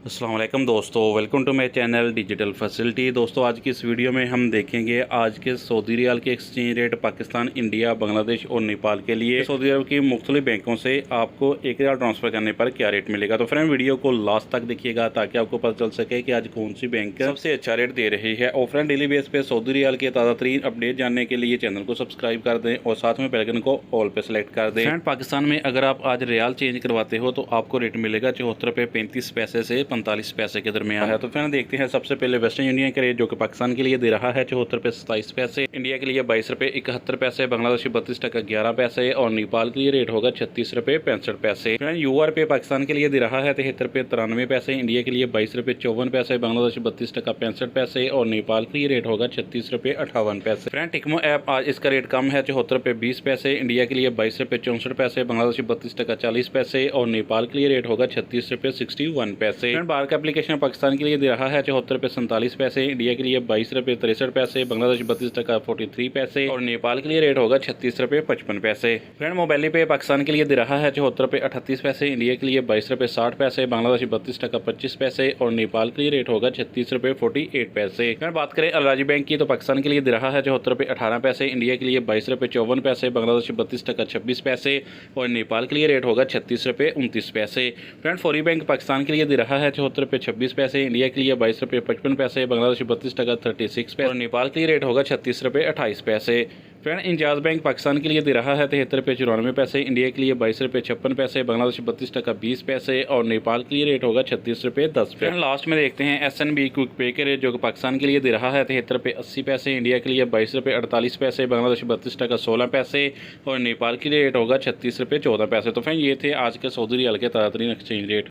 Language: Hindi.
अस्सलाम वालेकुम दोस्तों, welcome to my channel digital facility. दोस्तों आज की इस वीडियो में हम देखेंगे आज के सऊदी रियाल के exchange rate Pakistan, India, Bangladesh और नेपाल के लिए सऊदी अरब की मुख्तलिफ बैंकों से आपको 1 रियाल ट्रांसफ़र करने पर क्या रेट मिलेगा। तो फ्रेंड वीडियो को लास्ट तक देखिएगा ताकि आपको पता चल सके कि आज कौन सी बैंक सबसे अच्छा रेट दे रही है। और फ्रेंड डेली बेस पे सऊदी रियाल के ताज़ा तरीन अपडेट जानने के लिए चैनल को सब्सक्राइब कर दें और साथ में बेल आइकन को ऑल पे सेलेक्ट कर दें। फ्रेंड पाकिस्तान में अगर आप आज रियाल चेंज करवाते हो तो आपको रेट मिलेगा 74 रुपये 35 पैसे से 45 पैसे के दरमियान है। तो फिर देखते हैं सबसे पहले वेस्टर्न यूनियन का रेट जो कि पाकिस्तान के लिए दे रहा है 74 रुपये 27 पैसे, इंडिया के लिए 22 रुपये 71 पैसे, बांग्लादेश 32 टका 11 पैसे और नेपाल के लिए रेट होगा 36 रुपये 65 पैसे। यूआर पे पाकिस्तान के लिए दे रहा है 73 रुपये 93 पैसे, इंडिया के लिए 22 रुपये 54 पैसे, बांग्लादेश 32 टका 65 पैसे और नेपाल के लिए रेट होगा 36 रुपये 58 पैसे। फ्रेंड टिकमो ऐप आज इसका रेट कम है 74 रुपये 20 पैसे, इंडिया के लिए 22 रुपये 64 पैसे, बांग्लादेश 32 टका 40 पैसे और नेपाल के लिए रेट होगा 36 रुपये 61 पैसे। बाहर का एप्लीकेशन पाकिस्तान के लिए दे रहा है 74 रुपये 47 पैसे, इंडिया के लिए 22 रुपये 63 पैसे, बांग्लादेश 32 टका 43 पैसे और नेपाल के लिए रेट होगा 36 रुपये 55 पैसे। फ्रेंड मोबाइल पे पाकिस्तान के लिए दे रहा है 74 रुपये 38 पैसे, इंडिया के लिए 22 रुपये 60 पैसे, बांग्लादेश 32 टका 25 पैसे और नेपाल के लिए रेट होगा 36 रुपये 48 पैसे। फ्रेंड बात करें अलराजी बैंक की तो पाकिस्तान के लिए दे रहा है 74 रुपये 18 पैसे, इंडिया के लिए 22 रुपये 54 पैसे, बांग्लादेश 32 टका 26 पैसे और नेपाल के लिए रेट होगा 36 रुपये 29 पैसे। फ्रेंड फौरी बैंक पाकिस्तान के लिए दे रहा है 74 रुपये 26 पैसे, इंडिया के लिए 22 रुपये 55 पैसे, बांग्लादेश 32 टका 36 पैसे और नेपाल के लिए रेट होगा 36 रुपये 28 पैसे। फ्रेंड इंजाज बैंक पाकिस्तान के लिए दे रहा है 73 रुपये 94 पैसे, इंडिया के लिए 22 रुपये 56 पैसे, बांग्लादेश 32 टका 20 पैसे और नेपाल के लिए रेट होगा 36 रुपये 10 पैसे। लास्ट में देखते हैं SNB क्विक पे के रेट जो कि पाकिस्तान के लिए दे रहा है 73 रुपये 80 पैसे, इंडिया के लिए 22 रुपये 48 पैसे, बांग्लादेश 32 टका 16 पैसे और नेपाल के लिए रेट होगा 36 रुपये 14 पैसे। तो फ्रेंड ये थे आज के सऊदी रियाल के ताज़ा तरीन एक्सचेंज रेट।